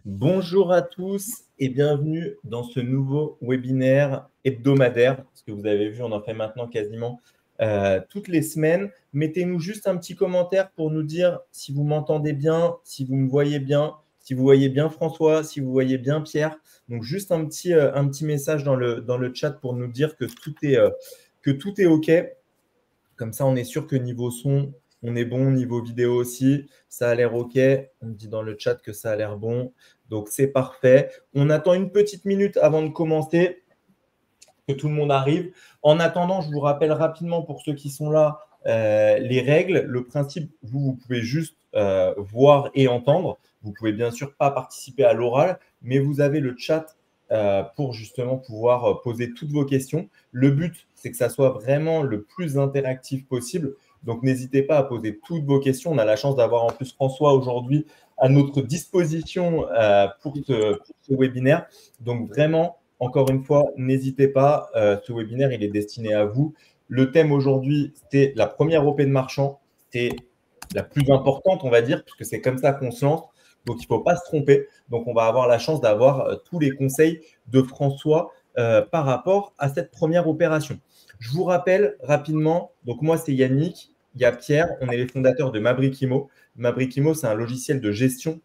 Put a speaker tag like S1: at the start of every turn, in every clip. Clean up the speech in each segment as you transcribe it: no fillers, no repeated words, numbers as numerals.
S1: Bonjour à tous et bienvenue dans ce nouveau webinaire hebdomadaire. Parce que vous avez vu, on en fait maintenant quasiment toutes les semaines. Mettez-nous juste un petit commentaire pour nous dire si vous m'entendez bien, si vous me voyez bien, si vous voyez bien François, si vous voyez bien Pierre. Donc juste un petit message dans le chat pour nous dire que tout est OK. Comme ça, on est sûr que niveau son, on est bon, niveau vidéo aussi, ça a l'air OK. On me dit dans le chat que ça a l'air bon. Donc, c'est parfait. On attend une petite minute avant de commencer, que tout le monde arrive. En attendant, je vous rappelle rapidement pour ceux qui sont là, les règles. Le principe, vous pouvez juste voir et entendre. Vous ne pouvez bien sûr pas participer à l'oral, mais vous avez le chat pour justement pouvoir poser toutes vos questions. Le but, c'est que ça soit vraiment le plus interactif possible. Donc, n'hésitez pas à poser toutes vos questions. On a la chance d'avoir en plus François aujourd'hui à notre disposition pour ce webinaire. Donc, vraiment, encore une fois, n'hésitez pas. Ce webinaire, il est destiné à vous. Le thème aujourd'hui, c'était la première OP de marchand. C'est la plus importante, on va dire, puisque c'est comme ça qu'on se lance. Donc, il ne faut pas se tromper. Donc, on va avoir la chance d'avoir tous les conseils de François par rapport à cette première opération. Je vous rappelle rapidement, donc moi, c'est Yannick, il y a Pierre, on est les fondateurs de Mabrikimo. Mabrikimo, c'est un logiciel de gestion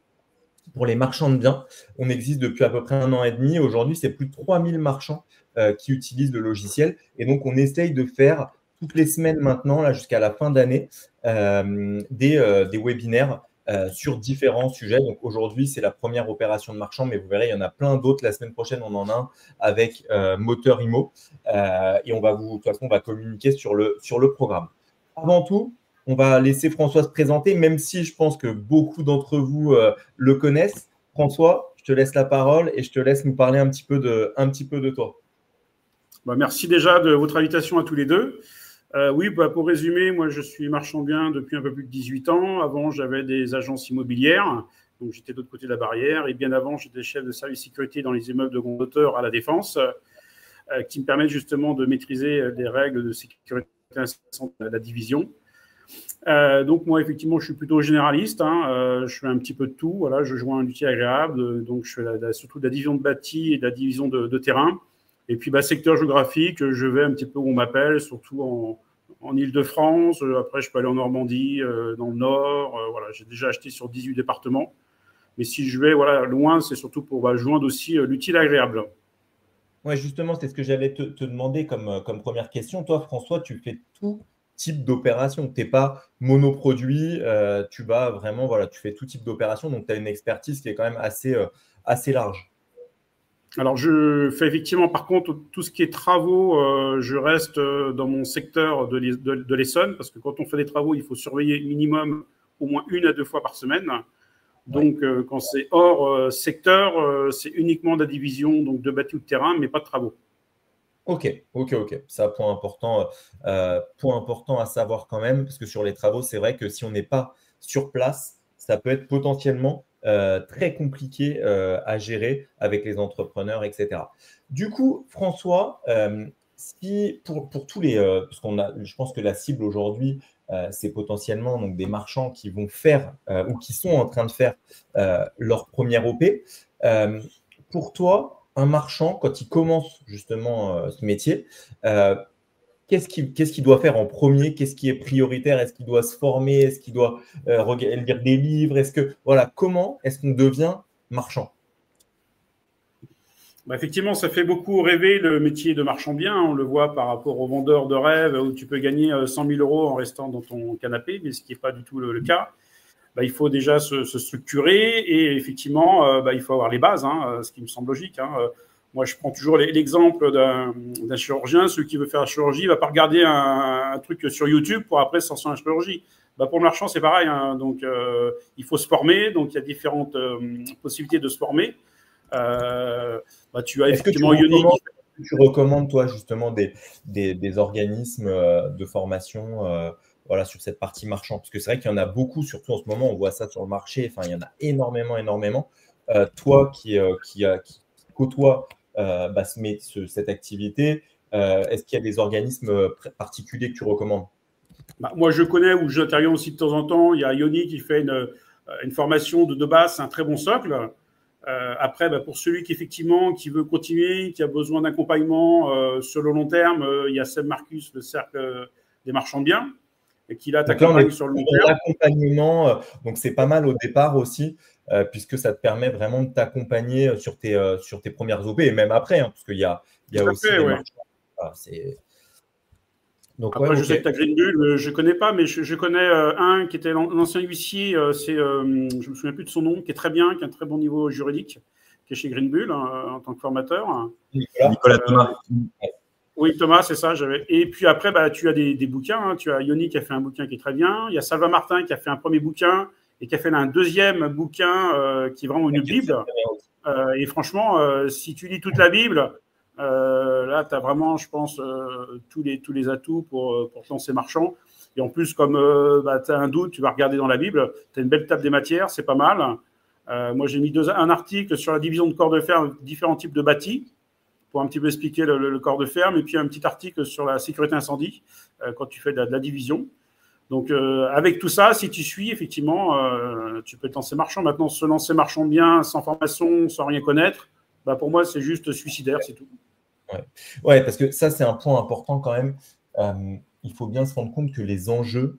S1: pour les marchands de biens. On existe depuis à peu près 1 an et demi. Aujourd'hui, c'est plus de 3000 marchands qui utilisent le logiciel. Et donc, on essaye de faire toutes les semaines maintenant, là jusqu'à la fin d'année, des webinaires sur différents sujets. Donc aujourd'hui, c'est la première opération de marchand, mais vous verrez, il y en a plein d'autres. La semaine prochaine, on en a un avec Moteur Imo. Et de toute façon, on va communiquer sur le programme. Avant tout, on va laisser François se présenter, même si je pense que beaucoup d'entre vous le connaissent. François, je te laisse la parole et je te laisse nous parler un petit peu de toi.
S2: Merci déjà de votre invitation à tous les deux. Oui, pour résumer, moi je suis marchand de biens depuis un peu plus de 18 ans. Avant, j'avais des agences immobilières, donc j'étais de l'autre côté de la barrière. Et bien avant, j'étais chef de service sécurité dans les immeubles de grande hauteur à La Défense, qui me permettent justement de maîtriser les règles de sécurité de la division. Donc moi, effectivement, je suis plutôt généraliste. Je fais un petit peu de tout. Voilà, je joins un utile agréable. Donc je fais surtout de la division de bâti et de la division de terrain. Et puis, secteur géographique, je vais un petit peu où on m'appelle, surtout en Île-de-France. Après, je peux aller en Normandie, dans le Nord. Voilà, j'ai déjà acheté sur 18 départements. Mais si je vais loin, c'est surtout pour joindre aussi l'utile agréable.
S1: Ouais, justement, c'est ce que j'allais te demander comme première question. Toi, François, tu fais tout type d'opération. Tu n'es pas monoproduit. Tu vas vraiment, tu fais tout type d'opération. Donc, tu as une expertise qui est quand même assez large.
S2: Alors, je fais effectivement, par contre, tout ce qui est travaux, je reste dans mon secteur de l'Essonne, parce que quand on fait des travaux, il faut surveiller minimum au moins 1 à 2 fois par semaine. Donc, quand c'est hors secteur, c'est uniquement de la division donc de bâti ou de terrain, mais pas de travaux.
S1: Ok. Ça, point important à savoir quand même, parce que sur les travaux, c'est vrai que si on n'est pas sur place, ça peut être potentiellement très compliqué à gérer avec les entrepreneurs, etc. Du coup, François, si pour tous les, parce je pense que la cible aujourd'hui, c'est potentiellement donc des marchands qui vont faire ou qui sont en train de faire leur première OP. Pour toi, un marchand, quand il commence justement ce métier, qu'est-ce qu'il doit faire en premier? Qu'est-ce qui est prioritaire? Est-ce qu'il doit se former? Est-ce qu'il doit lire des livres? Comment est-ce qu'on devient marchand?
S2: Effectivement, ça fait beaucoup rêver le métier de marchand de biens. On le voit par rapport aux vendeurs de rêves où tu peux gagner 100 000 € en restant dans ton canapé, mais ce qui n'est pas du tout le cas. Il faut déjà se structurer et effectivement, il faut avoir les bases, ce qui me semble logique. Moi, je prends toujours l'exemple d'un chirurgien. Celui qui veut faire la chirurgie ne va pas regarder un truc sur YouTube pour après se lancer dans la chirurgie. Pour le marchand, c'est pareil. Donc, il faut se former. Donc, il y a différentes possibilités de se former. Tu as effectivement Ionic.
S1: Tu recommandes, toi, justement, des organismes de formation sur cette partie marchand? Parce que c'est vrai qu'il y en a beaucoup, surtout en ce moment, on voit ça sur le marché. Enfin, il y en a énormément. Toi qui côtoie cette activité, est-ce qu'il y a des organismes particuliers que tu recommandes?
S2: Moi, je connais ou j'interviens aussi de temps en temps. Il y a Ioni qui fait une formation de base, c'est un très bon socle. Après, pour celui qui veut continuer, qui a besoin d'accompagnement sur le long terme, il y a Seb Marcus, le cercle des marchands de biens, et qui là t'accompagne sur le long terme.
S1: L'accompagnement, donc c'est pas mal au départ aussi, puisque ça te permet vraiment de t'accompagner sur tes premières OP et même après, parce qu'il y a aussi des marchands. Voilà,
S2: donc, après, je sais que tu as Green Bull, je ne connais pas, mais je connais un qui était l'ancien huissier, je ne me souviens plus de son nom, qui est très bien, qui a un très bon niveau juridique, qui est chez Green Bull en tant que formateur.
S3: Nicolas Thomas.
S2: Oui, Thomas, c'est ça. Et puis après, tu as des bouquins. Tu as Yoni qui a fait un bouquin qui est très bien. Il y a Salva Martin qui a fait un premier bouquin et qui a fait un deuxième bouquin qui est vraiment une Bible. Et franchement, si tu lis toute la Bible, là, tu as vraiment, je pense, tous les atouts pour te lancer marchand. Et en plus, comme tu as un doute, tu vas regarder dans la Bible. Tu as une belle table des matières, c'est pas mal. Moi, j'ai mis un article sur la division de corps de ferme, différents types de bâtis, pour un petit peu expliquer le corps de ferme, et puis un petit article sur la sécurité incendie, quand tu fais de la division. Donc, avec tout ça, si tu suis, effectivement, tu peux te lancer marchand. Maintenant, se lancer marchand bien, sans formation, sans rien connaître, pour moi, c'est juste suicidaire, c'est tout.
S1: Ouais, parce que ça, c'est un point important quand même. Il faut bien se rendre compte que les enjeux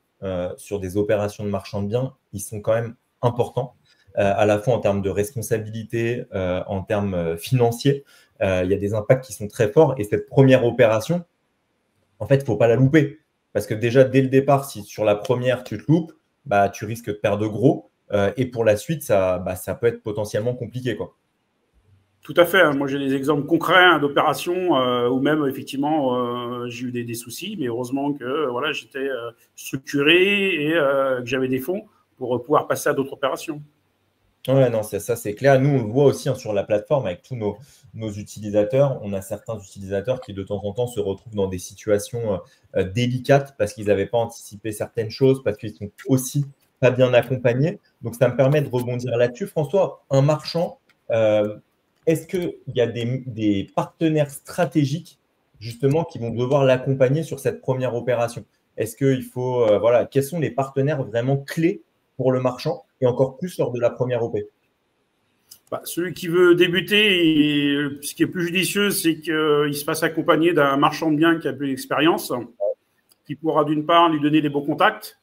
S1: sur des opérations de marchand de biens, ils sont quand même importants, à la fois en termes de responsabilité, en termes financiers. Il y a des impacts qui sont très forts. Et cette première opération, en fait, il ne faut pas la louper. Parce que déjà, dès le départ, si sur la première, tu te loupes, tu risques de perdre gros. Et pour la suite, ça peut être potentiellement compliqué, quoi.
S2: Tout à fait. Moi, j'ai des exemples concrets d'opérations où même, effectivement, j'ai eu des soucis. Mais heureusement que voilà, j'étais structuré et que j'avais des fonds pour pouvoir passer à d'autres opérations.
S1: Ouais, non, ça c'est clair. Nous, on le voit aussi sur la plateforme avec tous nos utilisateurs. On a certains utilisateurs qui, de temps en temps, se retrouvent dans des situations délicates parce qu'ils n'avaient pas anticipé certaines choses, parce qu'ils sont aussi pas bien accompagnés. Donc, ça me permet de rebondir là-dessus. François, un marchand, est-ce qu'il y a des partenaires stratégiques, justement, qui vont devoir l'accompagner sur cette première opération? Est-ce qu'il faut, quels sont les partenaires vraiment clés pour le marchand et encore plus lors de la première OP?
S2: Celui qui veut débuter, ce qui est plus judicieux, c'est qu'il se fasse accompagner d'un marchand de biens qui a plus d'expérience, qui pourra d'une part lui donner les bons contacts,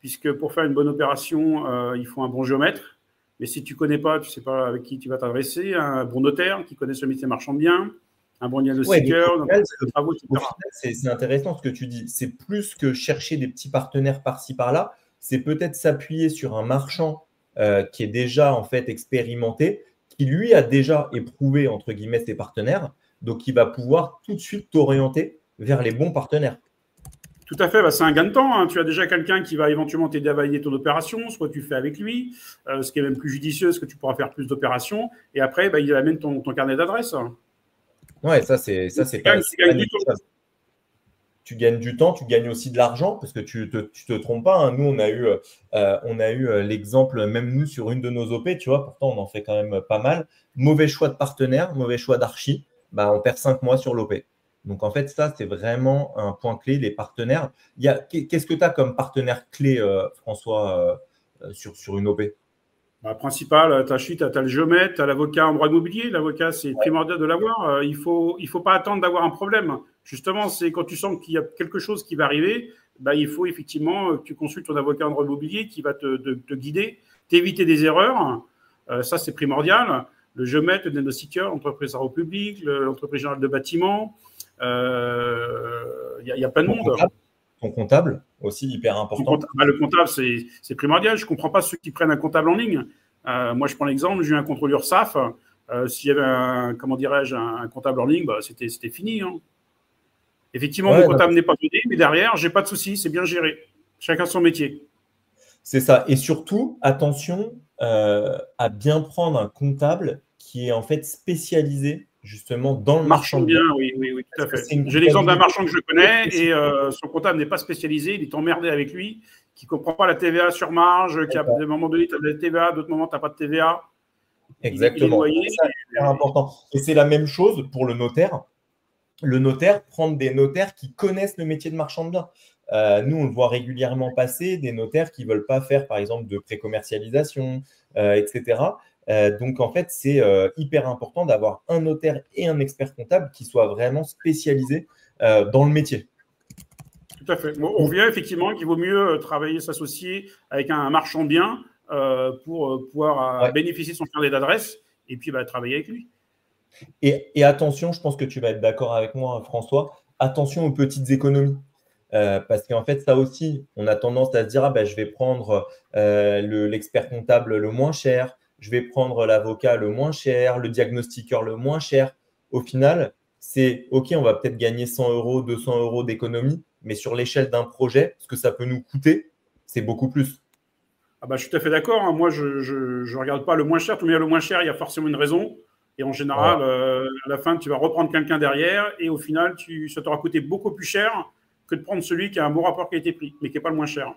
S2: puisque pour faire une bonne opération, il faut un bon géomètre. Mais si tu ne connais pas, tu ne sais pas avec qui tu vas t'adresser, un bon notaire qui connaît ce métier marchand de biens, un bon diagnostiqueur,
S1: c'est intéressant ce que tu dis. C'est plus que chercher des petits partenaires par-ci, par-là. C'est peut-être s'appuyer sur un marchand qui est déjà en fait expérimenté, qui lui a déjà éprouvé entre guillemets ses partenaires, donc qui va pouvoir tout de suite t'orienter vers les bons partenaires.
S2: Tout à fait, c'est un gain de temps. Hein. Tu as déjà quelqu'un qui va éventuellement t'aider à valider ton opération, soit tu fais avec lui, ce qui est même plus judicieux, parce que tu pourras faire plus d'opérations, et après, il amène ton carnet d'adresse.
S1: Ouais, ça c'est pas une chose. Tu gagnes du temps, tu gagnes aussi de l'argent parce que tu te trompes pas. Hein. Nous, on a eu l'exemple, même nous, sur une de nos OP, tu vois, pourtant, on en fait quand même pas mal. Mauvais choix de partenaire, mauvais choix d'archi, on perd 5 mois sur l'OP. Donc, en fait, ça, c'est vraiment un point clé, les partenaires. Qu'est-ce que tu as comme partenaire clé, François, sur une OP?
S2: Principal, tu as le géomètre, tu as l'avocat en droit immobilier. L'avocat, c'est primordial de l'avoir. Il faut pas attendre d'avoir un problème. Justement, c'est quand tu sens qu'il y a quelque chose qui va arriver, il faut effectivement que tu consultes ton avocat en droit immobilier qui va te guider, t'éviter des erreurs. Ça, c'est primordial. Le géomètre, le diagnostiqueur, l'entreprise au public, l'entreprise générale de bâtiment. Il y a plein de monde.
S1: Ton comptable aussi, hyper important.
S2: Le comptable, c'est primordial. Je ne comprends pas ceux qui prennent un comptable en ligne. Moi, je prends l'exemple, j'ai eu un contrôleur SAF. S'il y avait un comptable en ligne, c'était fini. Hein. Effectivement, mon comptable n'est pas aidé, mais derrière, je n'ai pas de souci, c'est bien géré. Chacun son métier.
S1: C'est ça. Et surtout, attention à bien prendre un comptable qui est en fait spécialisé justement dans le marchand de biens.
S2: Oui, tout à fait. J'ai l'exemple d'un marchand que je connais et son comptable n'est pas spécialisé, il est emmerdé avec lui, qui ne comprend pas la TVA sur marge, qui à des moments donnés, tu as de la TVA, d'autres moments, tu n'as pas de TVA.
S1: Exactement. C'est important. Et c'est la même chose pour le notaire. Le notaire, prendre des notaires qui connaissent le métier de marchand de biens. Nous, on le voit régulièrement passer, des notaires qui ne veulent pas faire, par exemple, de pré-commercialisation, etc. Donc, en fait, c'est hyper important d'avoir un notaire et un expert comptable qui soient vraiment spécialisés dans le métier.
S2: Tout à fait. Bon, on revient effectivement qu'il vaut mieux travailler, s'associer avec un marchand de biens pour pouvoir bénéficier de son carnet d'adresse et puis travailler avec lui.
S1: Et attention, je pense que tu vas être d'accord avec moi, François, attention aux petites économies. Parce qu'en fait, ça aussi, on a tendance à se dire, je vais prendre l'expert comptable le moins cher, je vais prendre l'avocat le moins cher, le diagnostiqueur le moins cher. Au final, c'est OK, on va peut-être gagner 100 euros, 200 euros d'économie, mais sur l'échelle d'un projet, ce que ça peut nous coûter, c'est beaucoup plus.
S2: Je suis tout à fait d'accord. Hein. Moi, je ne regarde pas le moins cher. Tout le moins cher, il y a forcément une raison. Et en général, à la fin, tu vas reprendre quelqu'un derrière et au final, ça t'aura coûté beaucoup plus cher que de prendre celui qui a un bon rapport qualité-prix, mais qui n'est pas le moins cher.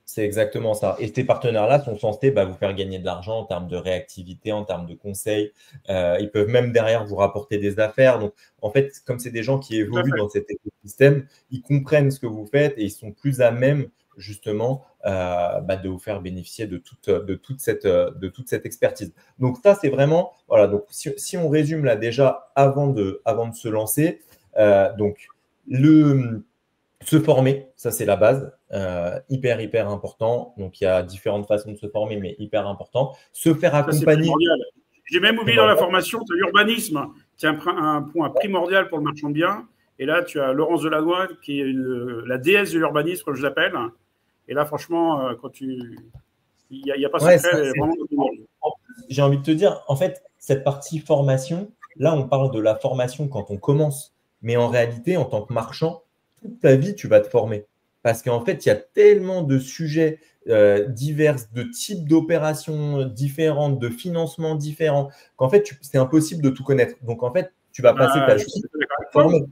S1: C'est exactement ça. Et ces partenaires-là sont censés vous faire gagner de l'argent en termes de réactivité, en termes de conseils. Ils peuvent même derrière vous rapporter des affaires. Donc, en fait, comme c'est des gens qui évoluent dans cet écosystème, ils comprennent ce que vous faites et ils sont plus à même justement de vous faire bénéficier de toute cette expertise. Donc, ça, c'est vraiment… Voilà, donc si on résume là déjà avant de se lancer, donc se former, ça c'est la base, hyper important. Donc il y a différentes façons de se former, mais hyper important. Se faire accompagner.
S2: J'ai même oublié dans la formation, tu as l'urbanisme, qui est un point primordial pour le marchand de biens. Et là, tu as Laurence Delannoy, qui est la déesse de l'urbanisme, comme je l'appelle. Et là, franchement, il n'y a pas secret.
S1: J'ai envie de te dire, en fait, cette partie formation, là, on parle de la formation quand on commence. Mais en réalité, en tant que marchand, toute ta vie, tu vas te former. Parce qu'en fait, il y a tellement de sujets divers, de types d'opérations différentes, de financements différents, qu'en fait, c'est impossible de tout connaître. Donc, en fait, tu vas passer ta vie à te former.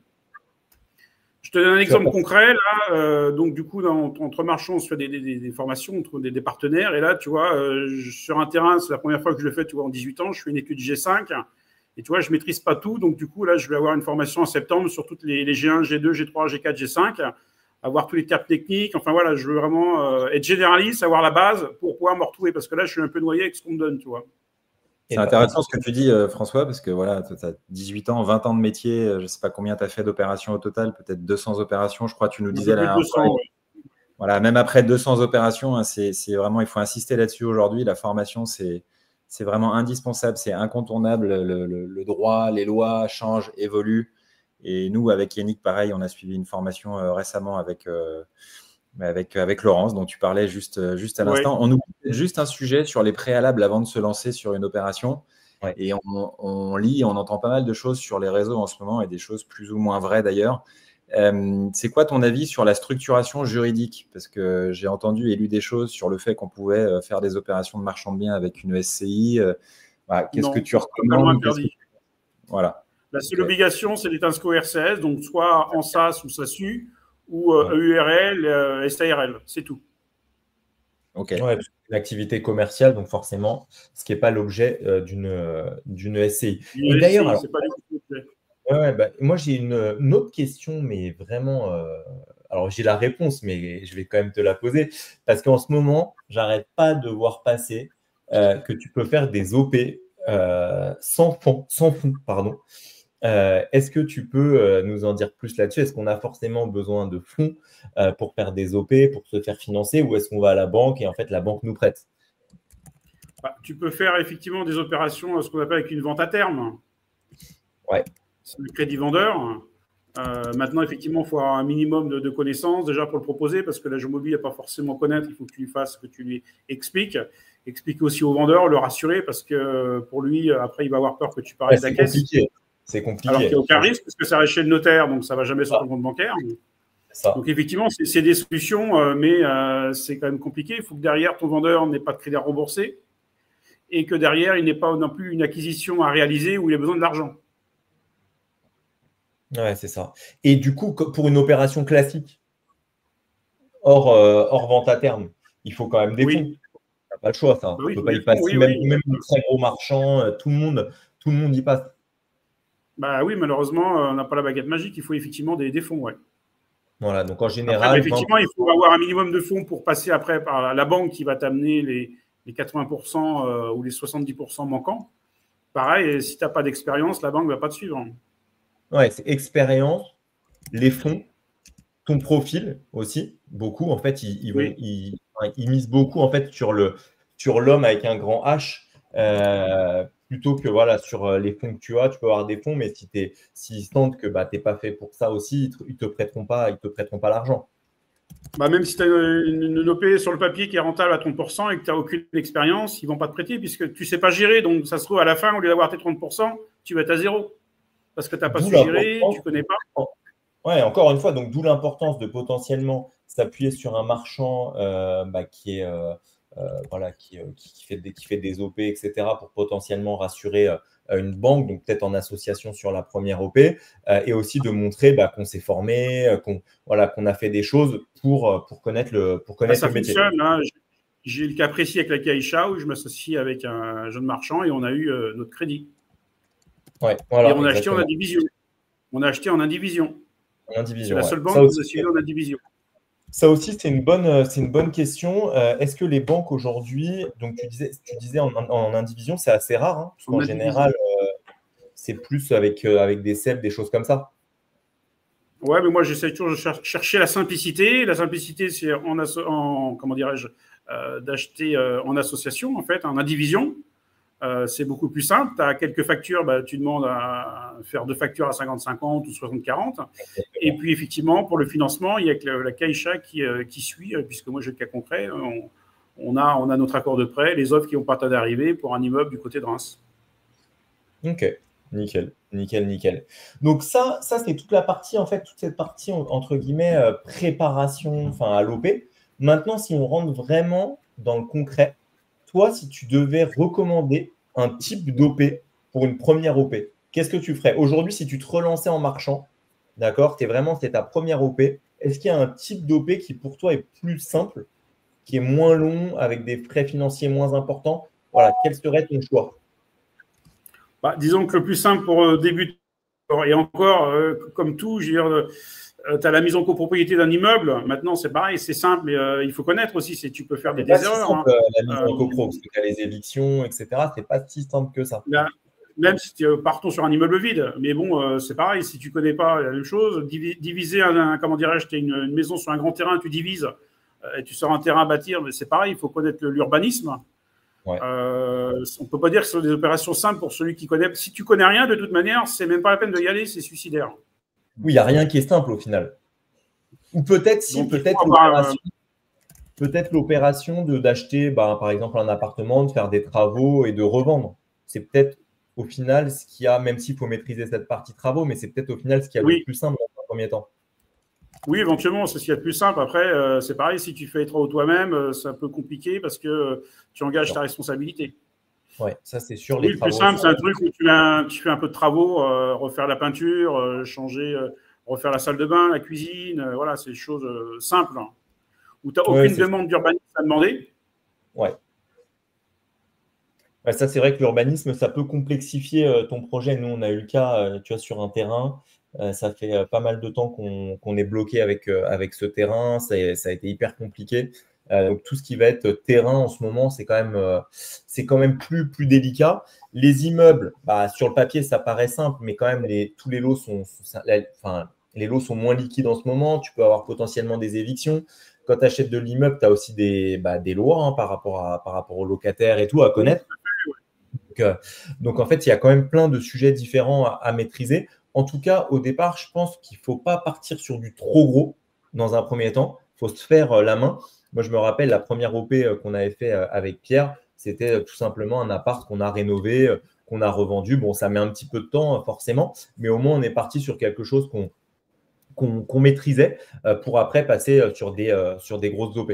S2: Je te donne un exemple concret. Là, donc, du coup, entre marchands, on se fait des formations entre des partenaires. Et là, tu vois, sur un terrain, c'est la première fois que je le fais, tu vois, en 18 ans, je fais une étude G5. Et tu vois, je ne maîtrise pas tout. Donc, du coup, là, je vais avoir une formation en septembre sur toutes les G1, G2, G3, G4, G5, avoir tous les termes techniques. Enfin, voilà, je veux vraiment être généraliste, avoir la base pour pouvoir me retrouver. Parce que là, je suis un peu noyé avec ce qu'on me donne, tu vois.
S3: C'est intéressant ce que tu dis, François, parce que voilà, tu as 18 ans, 20 ans de métier. Je ne sais pas combien tu as fait d'opérations au total, peut-être 200 opérations, je crois, tu nous disais là. Voilà, même après 200 opérations, hein, c'est vraiment, il faut insister là-dessus aujourd'hui. La formation, c'est vraiment indispensable, c'est incontournable. Le droit, les lois changent, évoluent. Et nous, avec Yannick, pareil, on a suivi une formation récemment avec Laurence, dont tu parlais juste à l'instant. On oublie juste un sujet sur les préalables avant de se lancer sur une opération. Ouais. Et on lit, on entend pas mal de choses sur les réseaux en ce moment et des choses plus ou moins vraies d'ailleurs. C'est quoi ton avis sur la structuration juridique? Parce que j'ai entendu et lu des choses sur le fait qu'on pouvait faire des opérations de marchand de biens avec une SCI. Voilà. Qu'est-ce que tu recommandes? Voilà.
S2: La seule obligation, c'est d'être inscrit au RCS, donc soit en SAS ou SASU, ou EURL, SARL, c'est tout.
S1: Ok. Ouais, l'activité commerciale, donc forcément, ce qui n'est pas l'objet d'une SCI.
S2: Et d'ailleurs, alors, c'est pas
S1: moi, j'ai une autre question, mais vraiment, alors j'ai la réponse, mais je vais quand même te la poser, parce qu'en ce moment, j'arrête pas de voir passer que tu peux faire des OP sans fonds, pardon. Est-ce que tu peux nous en dire plus là-dessus? Est-ce qu'on a forcément besoin de fonds pour faire des OP, pour se faire financer, ou est-ce qu'on va à la banque et en fait la banque nous prête?
S2: Tu peux faire effectivement des opérations, ce qu'on appelle avec une vente à terme.
S1: Ouais.
S2: C'est le crédit vendeur. Maintenant, effectivement, il faut avoir un minimum de connaissances déjà pour le proposer, parce que l'agent immobilier n'a pas forcément connaître. Il faut que tu lui fasses, que tu lui expliques. Expliquer aussi au vendeur, le rassurer, parce que pour lui, après, il va avoir peur que tu parles de la caisse.
S1: C'est compliqué.
S2: Alors qu'il n'y a aucun risque, parce que ça reste chez le notaire, donc ça ne va jamais sur ton compte bancaire. Donc, effectivement, c'est des solutions, mais c'est quand même compliqué. Il faut que derrière, ton vendeur n'ait pas de crédit à rembourser et que derrière, il n'ait pas non plus une acquisition à réaliser où il a besoin de l'argent.
S1: Ouais, c'est ça. Et du coup, pour une opération classique, hors vente à terme, il faut quand même des fonds. Tu n'as pas le choix, ça. On ne peut pas y passer. Même les très gros marchands, tout le monde y passe.
S2: Bah oui, malheureusement, on n'a pas la baguette magique. Il faut effectivement des fonds, ouais.
S1: Voilà, donc en général…
S2: Après, effectivement, il faut avoir un minimum de fonds pour passer après par la banque qui va t'amener les 80% ou les 70% manquants. Pareil, si tu n'as pas d'expérience, la banque ne va pas te suivre.
S1: Ouais, c'est expérience, les fonds, ton profil aussi, beaucoup. En fait, ils misent beaucoup en fait sur l'homme avec un grand H, plutôt que voilà, sur les fonds que tu as. Tu peux avoir des fonds, mais s'ils sentent que tu n'es pas fait pour ça aussi, ils ne te prêteront pas l'argent.
S2: Même si tu as une OP sur le papier qui est rentable à 30% et que tu n'as aucune expérience, ils ne vont pas te prêter puisque tu ne sais pas gérer. Donc, ça se trouve, à la fin, au lieu d'avoir tes 30%, tu vas être à zéro. Parce que tu n'as pas su gérer, tu ne connais pas.
S1: Ouais, encore une fois, donc d'où l'importance de potentiellement s'appuyer sur un marchand qui fait des OP, etc., pour potentiellement rassurer une banque, donc peut-être en association sur la première OP, et aussi de montrer qu'on s'est formé, qu'on a fait des choses pour connaître le métier.
S2: Ça fonctionne. J'ai le cas précis avec la Caixa où je m'associe avec un jeune marchand et on a eu notre crédit.
S1: Ouais, voilà,
S2: et on a acheté en indivision. C'est la seule banque qui nous a suivi en indivision.
S1: Ça aussi, c'est une bonne question. Est-ce que les banques aujourd'hui, donc tu disais en indivision, c'est assez rare, hein, parce qu'en général, c'est plus avec des CEP, des choses comme ça.
S2: Ouais, mais moi, j'essaie toujours de chercher la simplicité. La simplicité, c'est d'acheter en association, en fait, en indivision. C'est beaucoup plus simple. Tu as quelques factures, tu demandes à faire 2 factures à 50-50 ou 60-40. Et puis, effectivement, pour le financement, il y a la Caixa qui suit, puisque moi, j'ai le cas concret. On a notre accord de prêt, les offres qui ont pas tardé d'arriver pour un immeuble du côté de Reims.
S1: Ok, nickel. Donc ça c'est toute la partie, en fait, toute cette partie, entre guillemets, préparation à l'OP. Maintenant, si on rentre vraiment dans le concret, toi, si tu devais recommander un type d'OP pour une première OP, qu'est-ce que tu ferais? Aujourd'hui, si tu te relançais en marchand, d'accord, c'est ta première OP, est-ce qu'il y a un type d'OP qui pour toi est plus simple, qui est moins long, avec des frais financiers moins importants? Voilà, quel serait ton choix?
S2: Disons que le plus simple pour débuter, et encore, comme tout, je veux dire, tu as la mise en copropriété d'un immeuble. Maintenant, c'est pareil, c'est simple, mais il faut connaître aussi. Tu peux faire des erreurs.
S1: Simple, la mise en copro, parce que tu as les évictions, etc. C'est pas si simple que ça.
S2: Même si partons sur un immeuble vide. Mais bon, c'est pareil. Si tu ne connais pas la même chose, diviser tu as une maison sur un grand terrain, tu divises et tu sors un terrain à bâtir, mais c'est pareil. Il faut connaître l'urbanisme. Ouais. On ne peut pas dire que ce sont des opérations simples pour celui qui connaît. Si tu ne connais rien, de toute manière, c'est même pas la peine de y aller, c'est suicidaire.
S1: Oui, il n'y a rien qui est simple au final. Ou peut-être l'opération d'acheter, par exemple, un appartement, de faire des travaux et de revendre. C'est peut-être au final ce qu'il y a, même s'il faut maîtriser cette partie travaux, mais c'est peut-être au final ce qu'il y a le plus simple dans un premier temps.
S2: Oui, éventuellement, c'est ce qu'il y a de plus simple. Après, c'est pareil, si tu fais les travaux toi-même, c'est un peu compliqué parce que tu engages ta responsabilité.
S1: Oui, ça c'est sûr.
S2: Oui, le plus simple, c'est un truc où tu fais un peu de travaux, refaire la peinture, refaire la salle de bain, la cuisine, voilà, c'est des choses simples, hein, où tu n'as aucune demande d'urbanisme à demander.
S1: Ouais. Ça, c'est vrai que l'urbanisme, ça peut complexifier ton projet. Nous, on a eu le cas, tu vois, sur un terrain. Ça fait pas mal de temps qu'on est bloqué avec ce terrain. Ça a été hyper compliqué. Donc, tout ce qui va être terrain en ce moment, c'est quand même plus délicat. Les immeubles, sur le papier, ça paraît simple, mais quand même, tous les lots les lots sont moins liquides en ce moment. Tu peux avoir potentiellement des évictions. Quand tu achètes de l'immeuble, tu as aussi des lois par rapport aux locataires et tout à connaître. Donc, en fait, il y a quand même plein de sujets différents à maîtriser. En tout cas, au départ, je pense qu'il ne faut pas partir sur du trop gros dans un premier temps. Il faut se faire la main. Moi, je me rappelle la première OP qu'on avait fait avec Pierre, c'était tout simplement un appart qu'on a rénové, qu'on a revendu. Bon, ça met un petit peu de temps, forcément, mais au moins, on est parti sur quelque chose qu'on maîtrisait pour après passer sur des grosses OP.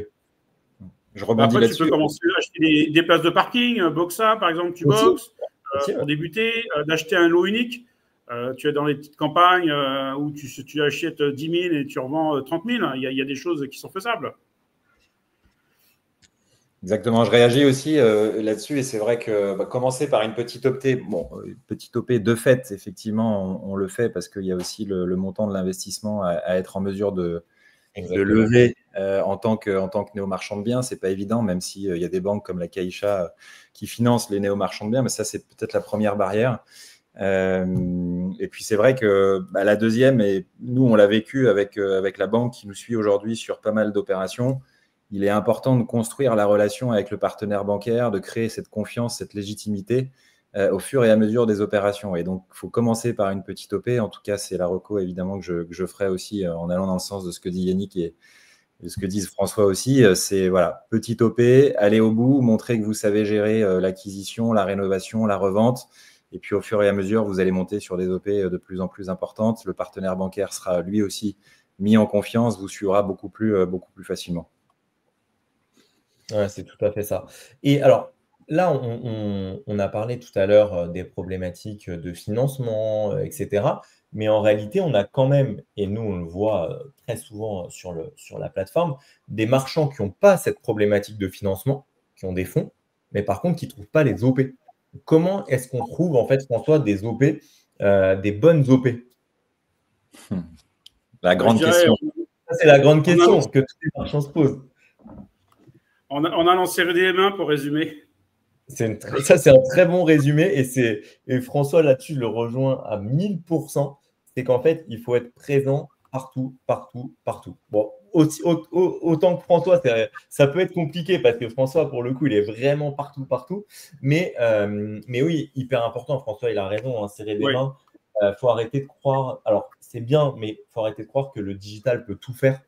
S2: Je rebondis là-dessus. Tu peux commencer à acheter des places de parking, Boxa, par exemple, tu boxes pour débuter, d'acheter un lot unique. Tu es dans les petites campagnes où tu achètes 10 000 et tu revends 30 000. Il y a des choses qui sont faisables.
S3: Exactement, je réagis aussi là-dessus et c'est vrai que commencer par une petite OP, petite OP de fait, effectivement, on le fait parce qu'il y a aussi le montant de l'investissement à être en mesure de lever en tant que néo-marchand de biens. Ce n'est pas évident, même s'il y a des banques comme la Caixa qui financent les néo-marchands de biens, mais ça, c'est peut-être la première barrière. Et puis, c'est vrai que la deuxième, et nous, on l'a vécu avec la banque qui nous suit aujourd'hui sur pas mal d'opérations, il est important de construire la relation avec le partenaire bancaire, de créer cette confiance, cette légitimité au fur et à mesure des opérations. Et donc, il faut commencer par une petite OP. En tout cas, c'est la reco, évidemment, que je ferai aussi en allant dans le sens de ce que dit Yannick et de ce que disent François aussi. C'est voilà, petite OP, aller au bout, montrer que vous savez gérer l'acquisition, la rénovation, la revente. Et puis, au fur et à mesure, vous allez monter sur des OP de plus en plus importantes. Le partenaire bancaire sera lui aussi mis en confiance, vous suivra beaucoup plus facilement.
S1: Ouais, c'est tout à fait ça. Et alors, là, on a parlé tout à l'heure des problématiques de financement, etc. Mais en réalité, on a quand même, et nous, on le voit très souvent sur la plateforme, des marchands qui n'ont pas cette problématique de financement, qui ont des fonds, mais par contre, qui ne trouvent pas les OP. Comment est-ce qu'on trouve, en fait, François, des OP, des bonnes OP?
S3: La grande question.
S1: Ça, c'est la grande question que tous les marchands se posent.
S2: On a lancé des mains pour résumer.
S1: Ça, c'est un très bon résumé. Et François, là-dessus, je le rejoins à 1000%. C'est qu'en fait, il faut être présent partout, partout, partout. Bon, autant que François, ça peut être compliqué parce que François, pour le coup, il est vraiment partout, partout. Mais oui, hyper important. François, il a raison, hein, serrer des mains. Faut arrêter de croire. Alors, c'est bien, mais il faut arrêter de croire que le digital peut tout faire.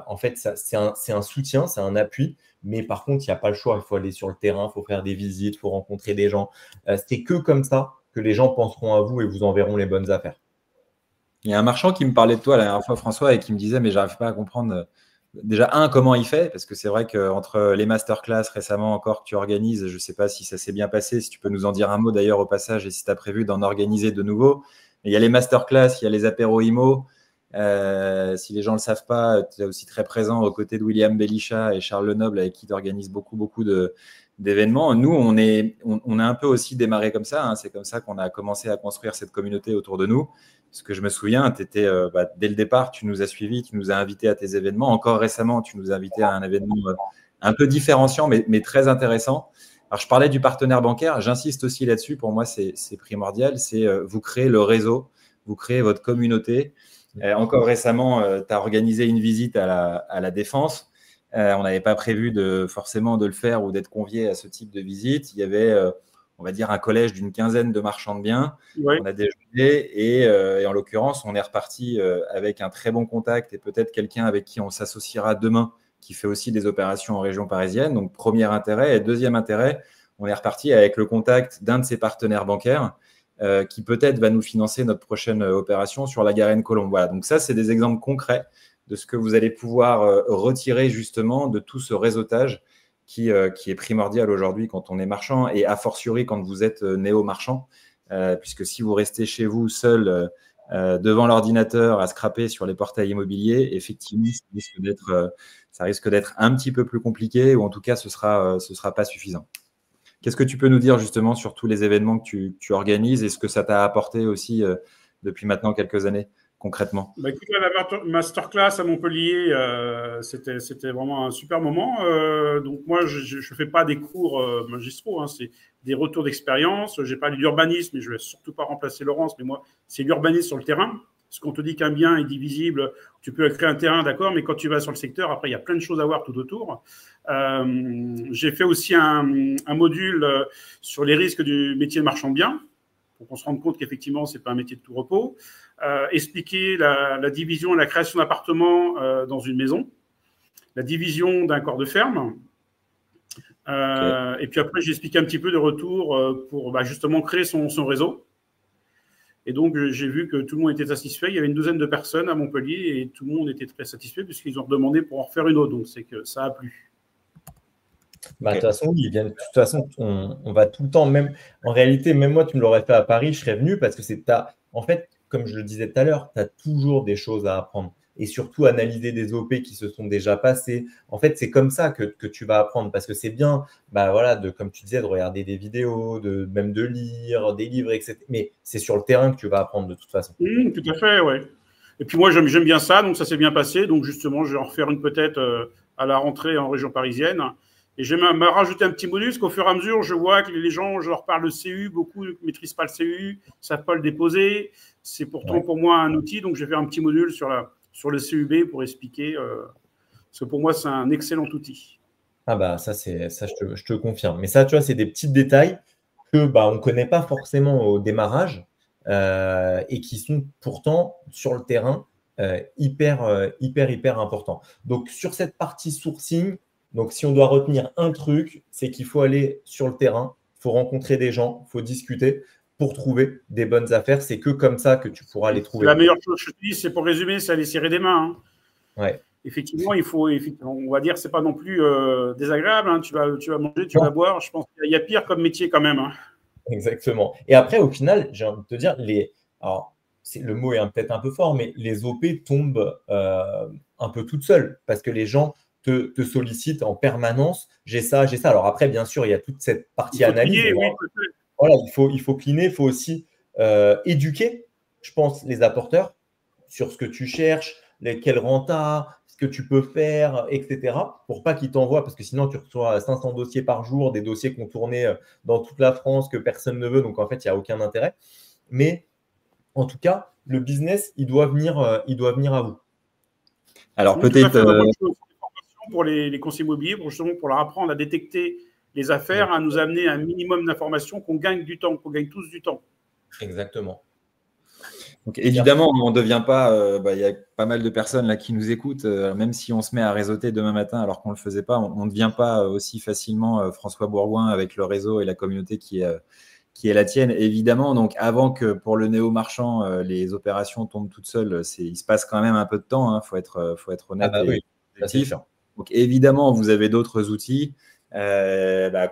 S1: En fait, c'est un soutien, c'est un appui, mais par contre, il n'y a pas le choix. Il faut aller sur le terrain, il faut faire des visites, il faut rencontrer des gens. C'est que comme ça que les gens penseront à vous et vous enverront les bonnes affaires.
S3: Il y a un marchand qui me parlait de toi la dernière fois, François, et qui me disait, mais j'arrive pas à comprendre déjà, comment il fait, parce que c'est vrai qu'entre les masterclass récemment encore que tu organises, je ne sais pas si ça s'est bien passé, si tu peux nous en dire un mot d'ailleurs au passage, et si tu as prévu d'en organiser de nouveau. Il y a les masterclass, il y a les apéros IMO. Si les gens ne le savent pas, tu es aussi très présent aux côtés de William Belisha et Charles Lenoble, avec qui tu organises beaucoup d'événements. Nous, on a un peu aussi démarré comme ça. Hein. C'est comme ça qu'on a commencé à construire cette communauté autour de nous. Parce que je me souviens, dès le départ, tu nous as suivis, tu nous as invités à tes événements. Encore récemment, tu nous as invités à un événement un peu différenciant, mais très intéressant. Alors, je parlais du partenaire bancaire. J'insiste aussi là-dessus. Pour moi, c'est primordial. C'est vous créez le réseau, vous créez votre communauté. Encore récemment, tu as organisé une visite à la Défense. On n'avait pas prévu forcément de le faire ou d'être convié à ce type de visite. Il y avait, on va dire, un collège d'une quinzaine de marchands de biens. Ouais. On a déjeuné et en l'occurrence, on est reparti avec un très bon contact et peut-être quelqu'un avec qui on s'associera demain qui fait aussi des opérations en région parisienne. Donc, premier intérêt. Et deuxième intérêt, on est reparti avec le contact d'un de ses partenaires bancaires qui peut-être va nous financer notre prochaine opération sur la Garenne-Colombes. Voilà, donc ça, c'est des exemples concrets de ce que vous allez pouvoir retirer justement de tout ce réseautage qui est primordial aujourd'hui quand on est marchand et a fortiori quand vous êtes néo-marchand, puisque si vous restez chez vous seul devant l'ordinateur à scraper sur les portails immobiliers, effectivement, ça risque d'être un petit peu plus compliqué ou en tout cas, ce sera pas suffisant. Qu'est-ce que tu peux nous dire justement sur tous les événements que tu organises et ce que ça t'a apporté aussi depuis maintenant quelques années concrètement?
S2: Écoute, la masterclass à Montpellier, c'était vraiment un super moment. Donc moi, je ne fais pas des cours magistraux, hein, c'est des retours d'expérience. Je n'ai pas l'urbanisme, mais je ne vais surtout pas remplacer Laurence, mais moi, c'est l'urbanisme sur le terrain. Parce qu'on te dit qu'un bien est divisible, tu peux créer un terrain, d'accord, mais quand tu vas sur le secteur, après, il y a plein de choses à voir tout autour. J'ai fait aussi un module sur les risques du métier de marchand de biens, pour qu'on se rende compte qu'effectivement, ce n'est pas un métier de tout repos. Expliquer la division, la création d'appartements dans une maison, la division d'un corps de ferme. Okay. Et puis après, j'ai expliqué un petit peu de retour pour justement créer son réseau. Et donc, j'ai vu que tout le monde était satisfait. Il y avait une douzaine de personnes à Montpellier et tout le monde était très satisfait puisqu'ils ont demandé pour en refaire une autre. Donc, c'est que ça a plu.
S1: De toute façon, on va tout le temps, même en réalité, même moi, tu me l'aurais fait à Paris, je serais venu parce que en fait, comme je le disais tout à l'heure, tu as toujours des choses à apprendre et surtout analyser des OP qui se sont déjà passés. En fait, c'est comme ça que tu vas apprendre parce que c'est bien, comme tu disais, de regarder des vidéos, même de lire des livres, etc. Mais c'est sur le terrain que tu vas apprendre de toute façon.
S2: Tout à fait, ouais. Et puis moi, j'aime bien ça, donc ça s'est bien passé. Donc justement, je vais en refaire une peut-être à la rentrée en région parisienne. Et je vais me rajouter un petit module, parce qu'au fur et à mesure, je vois que les gens, je leur parle de CU, beaucoup ne maîtrisent pas le CU, ne savent pas le déposer. C'est pourtant pour moi un outil, donc je vais faire un petit module sur le CUB pour expliquer, parce que pour moi, c'est un excellent outil.
S1: Ah bah ça, je te confirme. Mais ça, tu vois, c'est des petits détails que bah, on ne connaît pas forcément au démarrage et qui sont pourtant sur le terrain hyper importants. Donc sur cette partie sourcing, donc si on doit retenir un truc, c'est qu'il faut aller sur le terrain, il faut rencontrer des gens, il faut discuter pour trouver des bonnes affaires. C'est que comme ça que tu pourras les trouver.
S2: La meilleure chose que je te dis, c'est pour résumer, c'est aller serrer des mains.
S1: Ouais.
S2: Effectivement, on va dire, c'est pas non plus désagréable. Hein. Tu vas manger, tu vas boire. Je pense qu'il y a pire comme métier quand même. Hein.
S1: Exactement. Et après, au final, j'ai envie de te dire, alors, le mot est peut-être un peu fort, mais les OP tombent un peu toutes seules parce que les gens te sollicitent en permanence. J'ai ça. Alors après, bien sûr, il y a toute cette partie analyse.
S2: Plier, oui,
S1: voilà, il faut cleaner, il faut aussi éduquer, je pense, les apporteurs sur ce que tu cherches, quel renta, ce que tu peux faire, etc. Pour pas qu'ils t'envoient, parce que sinon tu reçois 500 dossiers par jour, des dossiers qu'on tournait dans toute la France que personne ne veut, donc en fait, il n'y a aucun intérêt. Mais en tout cas, le business, il doit venir à vous.
S3: Alors peut-être
S2: pour les conseillers immobiliers, pour leur apprendre à détecter les affaires, à nous amener un minimum d'informations, qu'on gagne du temps, qu'on gagne tous du temps.
S1: Exactement.
S3: Donc, évidemment, on ne devient pas. Il y a pas mal de personnes là qui nous écoutent. Même si on se met à réseauter demain matin alors qu'on ne le faisait pas, on ne devient pas aussi facilement François Bourgoin avec le réseau et la communauté qui est la tienne. Évidemment, donc avant que pour le néo-marchand, les opérations tombent toutes seules, il se passe quand même un peu de temps. Faut être honnête et objectif. Donc évidemment, vous avez d'autres outils.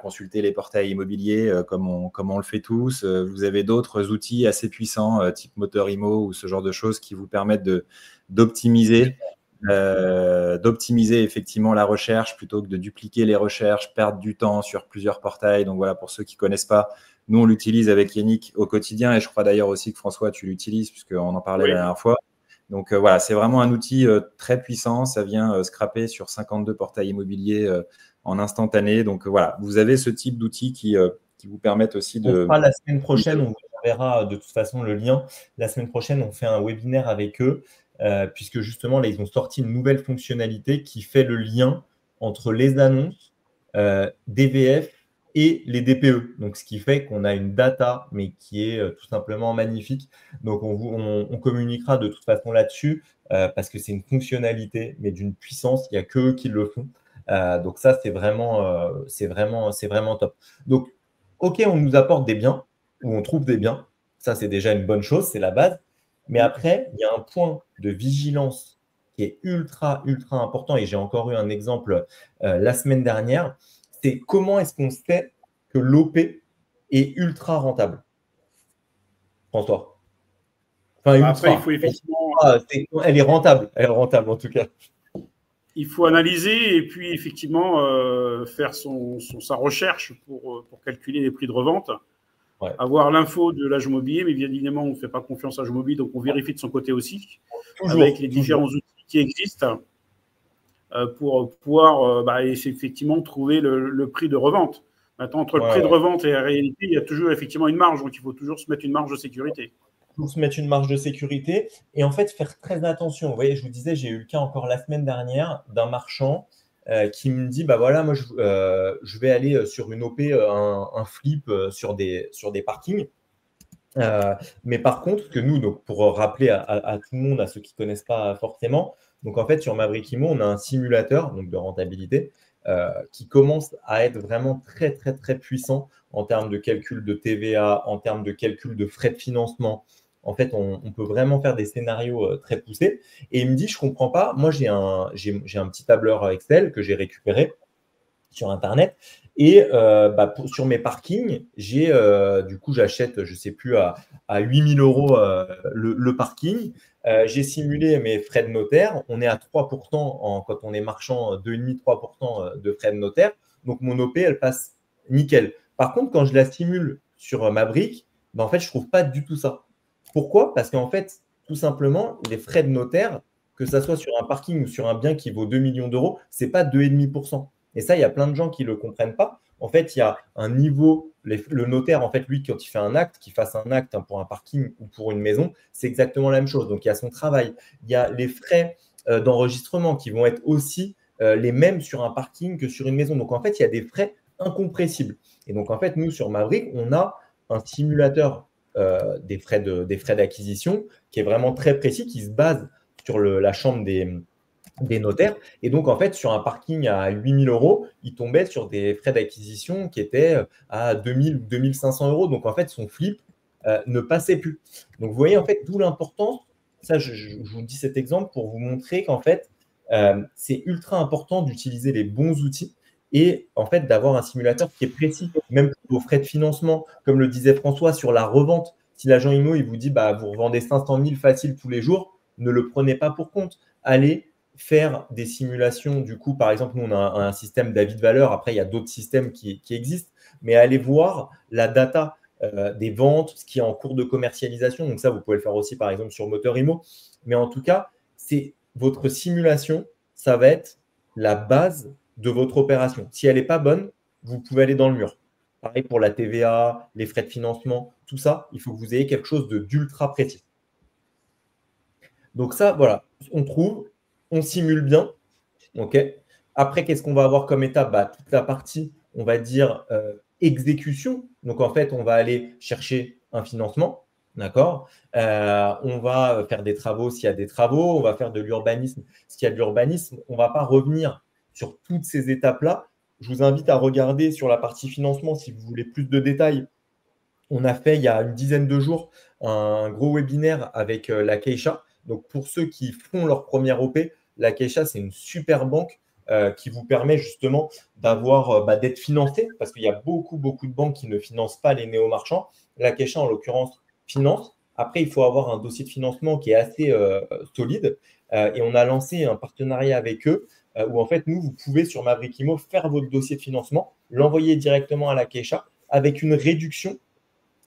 S3: Consulter les portails immobiliers comme on le fait tous. Vous avez d'autres outils assez puissants, type Moteur Immo ou ce genre de choses qui vous permettent d'optimiser effectivement la recherche plutôt que de dupliquer les recherches, perdre du temps sur plusieurs portails. Donc voilà, pour ceux qui ne connaissent pas, nous on l'utilise avec Yannick au quotidien et je crois d'ailleurs aussi que François, tu l'utilises puisqu'on en parlait la dernière fois. Donc voilà, c'est vraiment un outil très puissant. Ça vient scraper sur 52 portails immobiliers en instantané. Donc voilà, vous avez ce type d'outils qui vous permettent aussi de…
S1: On fera la semaine prochaine, on verra de toute façon le lien. La semaine prochaine, on fait un webinaire avec eux, puisque justement, là, ils ont sorti une nouvelle fonctionnalité qui fait le lien entre les annonces, DVF et les DPE. Donc, ce qui fait qu'on a une data, mais qui est tout simplement magnifique. Donc, on communiquera de toute façon là-dessus, parce que c'est une fonctionnalité, mais d'une puissance, il n'y a qu'eux qui le font. Donc ça, c'est vraiment top. Donc, OK, on nous apporte des biens ou on trouve des biens. Ça, c'est déjà une bonne chose, c'est la base. Mais après, il y a un point de vigilance qui est ultra important. Et j'ai encore eu un exemple la semaine dernière. C'est comment est-ce qu'on sait que l'OP est ultra rentable, François?
S2: Enfin, après, il faut effectivement…
S1: Elle est rentable en tout cas.
S2: Il faut analyser et puis effectivement faire sa recherche pour calculer les prix de revente. Ouais. Avoir l'info de l'agent immobilier, mais bien évidemment, on ne fait pas confiance à l'agent immobilier, donc on vérifie de son côté aussi, avec les différents outils qui existent pour pouvoir effectivement trouver le prix de revente. Maintenant, entre le prix de revente et la réalité, il y a toujours effectivement une marge, donc il faut toujours se mettre une marge de sécurité.
S1: Se mettre une marge de sécurité et en fait faire très attention. Vous voyez, je vous disais, j'ai eu le cas encore la semaine dernière d'un marchand qui me dit bah voilà, moi je vais aller sur une OP, un flip sur des parkings. Mais par contre, que nous, donc, pour rappeler à tout le monde, à ceux qui ne connaissent pas forcément, donc en fait sur Maverick Immo, on a un simulateur donc de rentabilité qui commence à être vraiment très puissant en termes de calcul de TVA, en termes de calcul de frais de financement. En fait, on peut vraiment faire des scénarios très poussés. Et il me dit, je ne comprends pas, moi j'ai un petit tableur Excel que j'ai récupéré sur Internet. Et sur mes parkings, du coup, j'achète, je ne sais plus, à 8 000 € le parking. J'ai simulé mes frais de notaire. On est à 3% quand on est marchand, 2,5-3% de frais de notaire. Donc, mon OP, elle passe nickel. Par contre, quand je la simule sur ma brique, en fait, je ne trouve pas du tout ça. Pourquoi ? Parce qu'en fait, tout simplement, les frais de notaire, que ça soit sur un parking ou sur un bien qui vaut 2 millions d'euros, ce n'est pas 2,5%. Et ça, il y a plein de gens qui ne le comprennent pas. En fait, il y a un niveau, le notaire, en fait, lui, quand il fait un acte, qu'il fasse un acte pour un parking ou pour une maison, c'est exactement la même chose. Donc, il y a son travail. Il y a les frais d'enregistrement qui vont être aussi les mêmes sur un parking que sur une maison. Donc, en fait, il y a des frais incompressibles. Et donc, en fait, nous, sur Maverick, on a un simulateur des frais d'acquisition qui est vraiment très précis, qui se base sur la chambre des notaires. Et donc, en fait, sur un parking à 8 000 euros, il tombait sur des frais d'acquisition qui étaient à 2 000 ou 2 500 euros. Donc, en fait, son flip ne passait plus. Donc, vous voyez, en fait, d'où l'importance. Ça, je vous dis cet exemple pour vous montrer qu'en fait, c'est ultra important d'utiliser les bons outils et en fait d'avoir un simulateur qui est précis, même pour vos frais de financement, comme le disait François, sur la revente. Si l'agent IMO il vous dit bah, vous revendez 500 000 facile tous les jours, ne le prenez pas pour compte. Allez faire des simulations. Du coup, par exemple, nous, on a un système d'avis de valeur. Après, il y a d'autres systèmes qui existent, mais allez voir la data des ventes, ce qui est en cours de commercialisation. Donc ça, vous pouvez le faire aussi, par exemple, sur Moteur IMO. Mais en tout cas, c'est votre simulation, ça va être la base de votre opération. Si elle n'est pas bonne, vous pouvez aller dans le mur. Pareil pour la TVA, les frais de financement, tout ça, il faut que vous ayez quelque chose d'ultra précis. Donc ça, voilà, on trouve, on simule bien. Okay. Après, qu'est-ce qu'on va avoir comme étape? Toute la partie, on va dire, exécution. Donc, en fait, on va aller chercher un financement. D'accord. On va faire des travaux s'il y a des travaux. On va faire de l'urbanisme s'il y a de l'urbanisme. On ne va pas revenir sur toutes ces étapes-là. Je vous invite à regarder sur la partie financement si vous voulez plus de détails. On a fait, il y a une dizaine de jours, un gros webinaire avec la Keisha. Donc, pour ceux qui font leur première OP, la Keisha, c'est une super banque qui vous permet justement d'être financé parce qu'il y a beaucoup de banques qui ne financent pas les néo-marchands. La Keisha, en l'occurrence, finance. Après, il faut avoir un dossier de financement qui est assez solide. Et on a lancé un partenariat avec eux où, en fait, nous, vous pouvez sur Maverick Immo faire votre dossier de financement, l'envoyer directement à la Keisha avec une réduction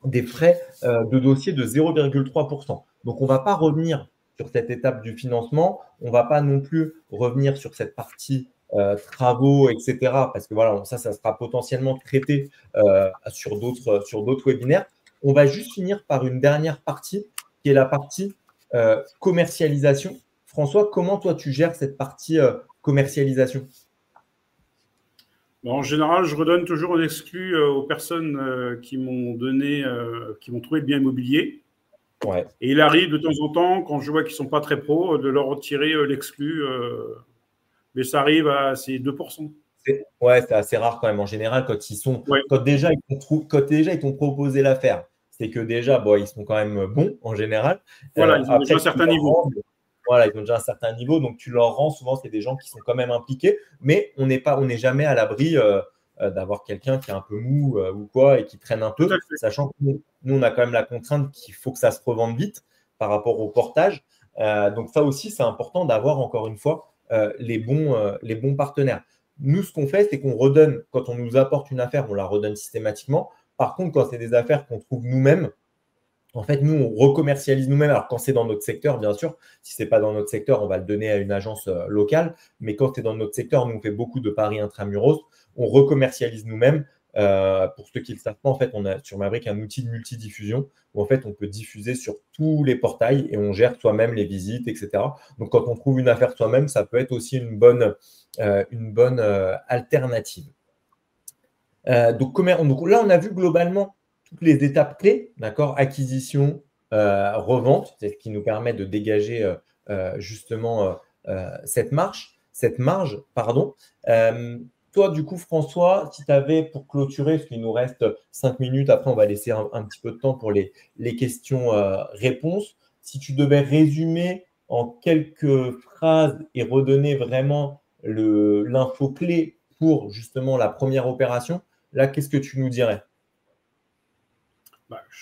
S1: des frais de dossier de 0,3%. Donc, on ne va pas revenir sur cette étape du financement. On ne va pas non plus revenir sur cette partie travaux, etc. Parce que voilà, ça sera potentiellement traité sur d'autres webinaires. On va juste finir par une dernière partie qui est la partie commercialisation. François, comment toi tu gères cette partie commercialisation?
S2: En général, je redonne toujours un exclu aux personnes qui m'ont trouvé le bien immobilier.
S1: Ouais.
S2: Et il arrive de temps en temps, quand je vois qu'ils ne sont pas très pros, de leur retirer l'exclu. Mais ça arrive à ces 2%.
S1: Ouais, c'est assez rare quand même. En général, quand déjà ils t'ont proposé l'affaire, c'est que déjà, ils sont quand même bons en général.
S2: Voilà, ils ont déjà un certain niveau.
S1: Voilà, ils ont déjà un certain niveau, donc tu leur rends. Souvent, c'est des gens qui sont quand même impliqués, mais on n'est jamais à l'abri d'avoir quelqu'un qui est un peu mou ou quoi et qui traîne un peu, sachant que nous, on a quand même la contrainte qu'il faut que ça se revende vite par rapport au portage. Donc ça aussi, c'est important d'avoir encore une fois les bons partenaires. Nous, ce qu'on fait, c'est qu'on redonne, quand on nous apporte une affaire, on la redonne systématiquement. Par contre, quand c'est des affaires qu'on trouve nous-mêmes, en fait, nous, on recommercialise nous-mêmes. Alors, quand c'est dans notre secteur, bien sûr, si ce n'est pas dans notre secteur, on va le donner à une agence locale. Mais quand c'est dans notre secteur, nous, on fait beaucoup de paris intramuros. On recommercialise nous-mêmes. Pour ceux qui ne le savent pas, en fait, on a sur Maverick un outil de multidiffusion où en fait, on peut diffuser sur tous les portails et on gère soi-même les visites, etc. Donc, quand on trouve une affaire soi-même, ça peut être aussi une bonne alternative. Donc là, on a vu globalement toutes les étapes clés, d'accord? Acquisition, revente, c'est ce qui nous permet de dégager justement cette marge, pardon. Toi, du coup, François, si tu avais pour clôturer, parce qu'il nous reste 5 minutes, après on va laisser un petit peu de temps pour les questions-réponses. Si tu devais résumer en quelques phrases et redonner vraiment l'info clé pour justement la première opération, là, qu'est-ce que tu nous dirais?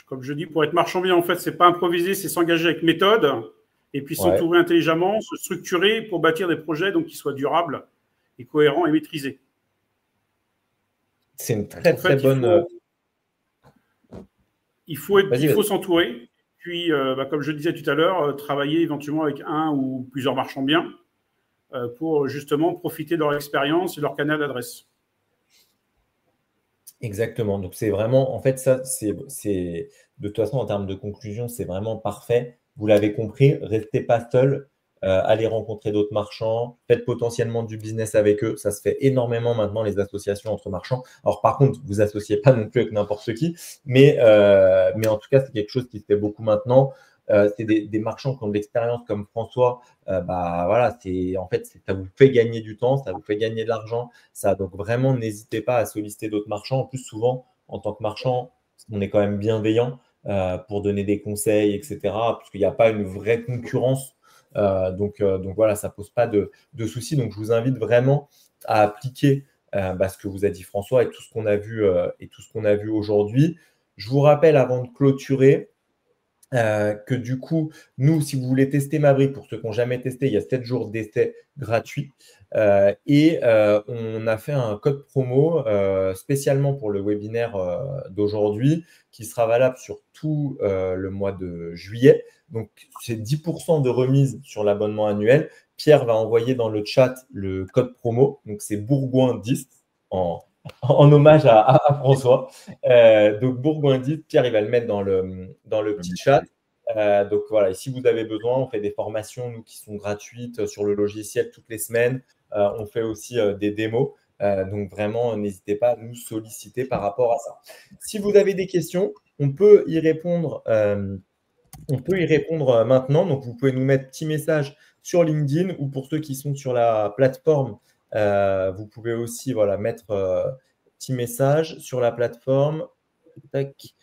S2: Comme je dis, pour être marchand bien, en fait, c'est pas improviser, c'est s'engager avec méthode et puis s'entourer intelligemment, se structurer pour bâtir des projets qui soient durables et cohérents et maîtrisés.
S1: C'est une très bonne.
S2: Il faut s'entourer. puis, comme je le disais tout à l'heure, travailler éventuellement avec un ou plusieurs marchands biens pour justement profiter de leur expérience et leur canal d'adresse.
S1: Exactement. Donc, c'est vraiment, en fait, ça, c'est de toute façon, en termes de conclusion, c'est vraiment parfait. Vous l'avez compris, restez pas seul, allez rencontrer d'autres marchands, faites potentiellement du business avec eux. Ça se fait énormément maintenant, les associations entre marchands. Alors, par contre, vous associez pas non plus avec n'importe qui, mais en tout cas, c'est quelque chose qui se fait beaucoup maintenant. C'est des marchands qui ont de l'expérience comme François. Voilà, ça vous fait gagner du temps, ça vous fait gagner de l'argent. Ça, donc vraiment, n'hésitez pas à solliciter d'autres marchands. En plus, souvent, en tant que marchand, on est quand même bienveillant pour donner des conseils, etc. Parce qu'il n'y a pas une vraie concurrence. Donc voilà, ça ne pose pas de soucis. Donc je vous invite vraiment à appliquer ce que vous a dit François et tout ce qu'on a vu aujourd'hui. Je vous rappelle avant de clôturer que du coup, nous, si vous voulez tester ma brique, pour ceux qui n'ont jamais testé, il y a 7 jours d'essai gratuits. On a fait un code promo spécialement pour le webinaire d'aujourd'hui qui sera valable sur tout le mois de juillet. Donc, c'est 10% de remise sur l'abonnement annuel. Pierre va envoyer dans le chat le code promo. Donc, c'est Bourgoin 10 en hommage à François. Donc, Bourgoin 10, Pierre, il va le mettre dans le petit chat. Donc voilà, et si vous avez besoin, on fait des formations, nous, qui sont gratuites sur le logiciel toutes les semaines. On fait aussi des démos. Donc vraiment, n'hésitez pas à nous solliciter par rapport à ça. Si vous avez des questions, on peut y répondre. Maintenant. Donc, vous pouvez nous mettre petit message sur LinkedIn ou pour ceux qui sont sur la plateforme, vous pouvez aussi mettre petit message sur la plateforme. Tac.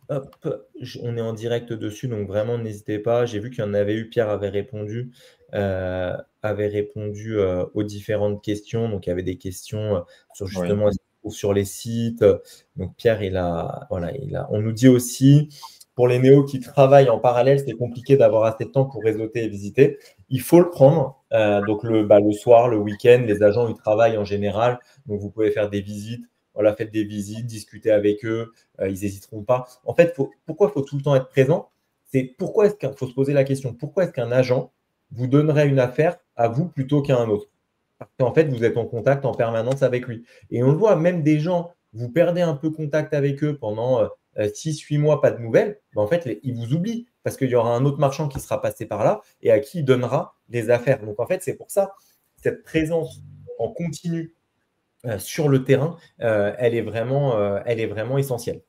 S1: Hop, on est en direct dessus, donc vraiment n'hésitez pas. J'ai vu qu'il y en avait eu, Pierre avait répondu aux différentes questions. Donc il y avait des questions sur justement sur les sites. Donc Pierre, on nous dit aussi, pour les néos qui travaillent en parallèle, c'est compliqué d'avoir assez de temps pour réseauter et visiter. Il faut le prendre. Donc le soir, le week-end, les agents, ils travaillent en général. Donc vous pouvez faire des visites. Voilà, faites des visites, discutez avec eux, ils n'hésiteront pas. En fait, pourquoi il faut tout le temps être présent? Pourquoi est-ce qu'il faut se poser la question, pourquoi est-ce qu'un agent vous donnerait une affaire à vous plutôt qu'à un autre? Parce qu'en fait, vous êtes en contact en permanence avec lui. Et on le voit, même des gens, vous perdez un peu contact avec eux pendant 6-8 mois, pas de nouvelles, en fait, ils vous oublient parce qu'il y aura un autre marchand qui sera passé par là et à qui il donnera des affaires. Donc, en fait, c'est pour ça, cette présence en continu sur le terrain, elle est vraiment essentielle.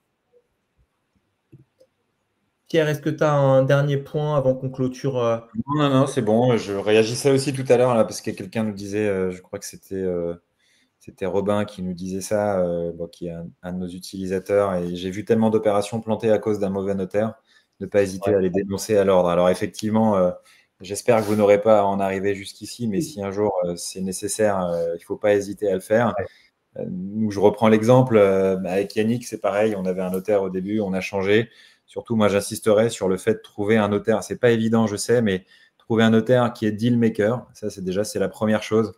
S1: Pierre, est-ce que tu as un dernier point avant qu'on clôture
S3: Non, c'est bon. Je réagissais aussi tout à l'heure là, parce que quelqu'un nous disait, je crois que c'était Robin qui nous disait ça, qui est un de nos utilisateurs, et j'ai vu tellement d'opérations plantées à cause d'un mauvais notaire, ne pas hésiter à les dénoncer à l'ordre. Alors effectivement, j'espère que vous n'aurez pas à en arriver jusqu'ici, mais si un jour c'est nécessaire, il ne faut pas hésiter à le faire. Nous, je reprends l'exemple avec Yannick, c'est pareil, on avait un notaire au début, on a changé. Surtout, moi, j'insisterai sur le fait de trouver un notaire. C'est pas évident, je sais, mais trouver un notaire qui est deal maker, ça, c'est la première chose.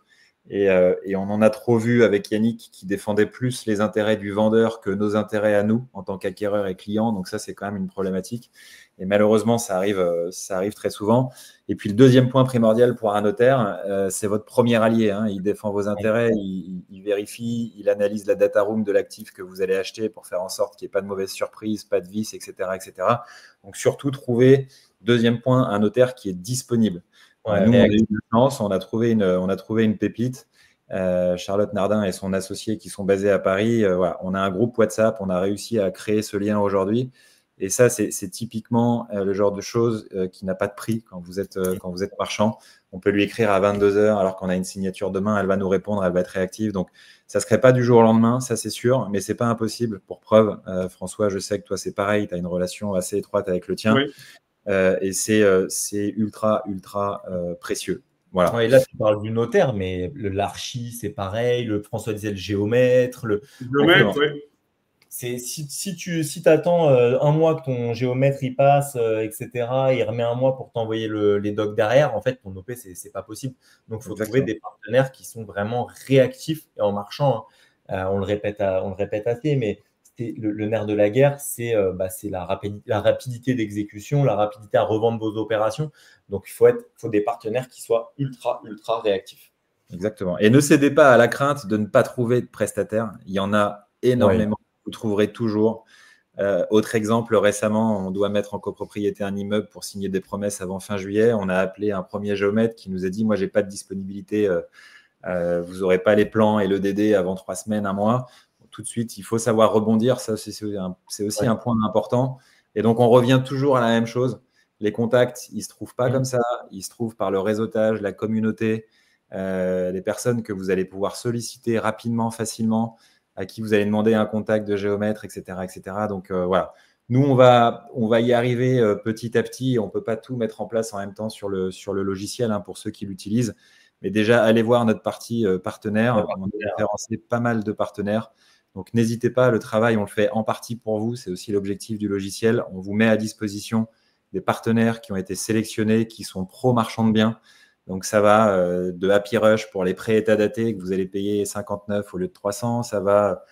S3: Et on en a trop vu avec Yannick qui défendait plus les intérêts du vendeur que nos intérêts à nous en tant qu'acquéreurs et clients. Donc ça, c'est quand même une problématique. Et malheureusement, ça arrive très souvent. Et puis le deuxième point primordial pour un notaire, c'est votre premier allié. Il défend vos intérêts, il vérifie, il analyse la data room de l'actif que vous allez acheter pour faire en sorte qu'il n'y ait pas de mauvaise surprise, pas de vice, etc., etc. Donc surtout, trouver, deuxième point, un notaire qui est disponible. Nous, on a eu une chance, on a trouvé une pépite. Charlotte Nardin et son associé qui sont basés à Paris. On a un groupe WhatsApp, on a réussi à créer ce lien aujourd'hui. Et ça, c'est typiquement le genre de choses qui n'a pas de prix quand vous êtes marchand. On peut lui écrire à 22h alors qu'on a une signature demain, elle va nous répondre, elle va être réactive. Donc, ça ne se crée pas du jour au lendemain, ça c'est sûr, mais ce n'est pas impossible. Pour preuve, François, je sais que toi, c'est pareil, tu as une relation assez étroite avec le tien. Oui. Et c'est ultra précieux. Voilà.
S1: Ouais, là, tu parles du notaire, mais l'archi, c'est pareil. Le François disait le géomètre. Le
S2: géomètre, oui.
S1: Si tu attends un mois que ton géomètre il passe, etc., il remet un mois pour t'envoyer les docs derrière, en fait, ton OP, c'est pas possible. Donc, il faut trouver des partenaires qui sont vraiment réactifs et en marchant. On le répète assez, mais le nerf de la guerre, c'est la rapidité d'exécution, la rapidité à revendre vos opérations. Donc, il faut des partenaires qui soient ultra, ultra réactifs.
S3: Exactement. Et ne cédez pas à la crainte de ne pas trouver de prestataires. Il y en a énormément. Ouais. Vous trouverez toujours. Autre exemple, récemment, on doit mettre en copropriété un immeuble pour signer des promesses avant fin juillet. On a appelé un premier géomètre qui nous a dit « Moi, je n'ai pas de disponibilité. Vous n'aurez pas les plans et le DD avant 3 semaines, 1 mois. » Tout de suite, il faut savoir rebondir. Ça, c'est aussi un point important. Et donc, on revient toujours à la même chose. Les contacts, ils ne se trouvent pas comme ça. Ils se trouvent par le réseautage, la communauté, les personnes que vous allez pouvoir solliciter rapidement, facilement, à qui vous allez demander un contact de géomètre, etc. etc. Donc, voilà. Nous, on va y arriver petit à petit. On ne peut pas tout mettre en place en même temps sur le logiciel pour ceux qui l'utilisent. Mais déjà, allez voir notre partie partenaire. On a référencé pas mal de partenaires. Donc, n'hésitez pas. Le travail, on le fait en partie pour vous. C'est aussi l'objectif du logiciel. On vous met à disposition des partenaires qui ont été sélectionnés, qui sont pro marchands de biens. Donc, ça va de Happy Rush pour les prêts état datés que vous allez payer 59 au lieu de 300. Ça va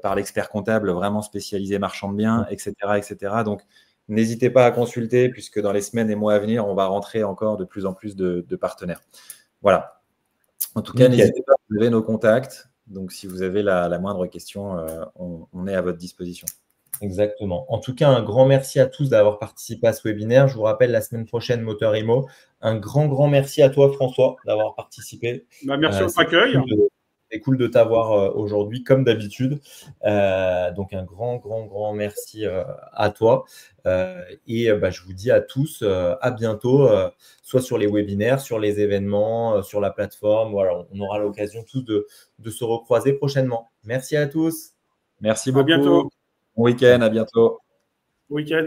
S3: par l'expert comptable vraiment spécialisé marchand de biens, etc. etc. Donc, n'hésitez pas à consulter puisque dans les semaines et mois à venir, on va rentrer encore de plus en plus de partenaires. Voilà. En tout cas, n'hésitez pas à lever nos contacts. Donc, si vous avez la moindre question, on est à votre disposition.
S1: Exactement. En tout cas, un grand merci à tous d'avoir participé à ce webinaire. Je vous rappelle, la semaine prochaine, Moteur Imo. Un grand merci à toi, François, d'avoir participé.
S2: Merci pour l'accueil.
S1: C'est cool de t'avoir aujourd'hui, comme d'habitude. Donc, un grand merci à toi. Je vous dis à tous à bientôt, soit sur les webinaires, sur les événements, sur la plateforme. Voilà, on aura l'occasion tous de se recroiser prochainement. Merci à tous.
S3: Merci beaucoup.
S2: À bientôt.
S3: Bon week-end, à bientôt.
S2: Bon week-end.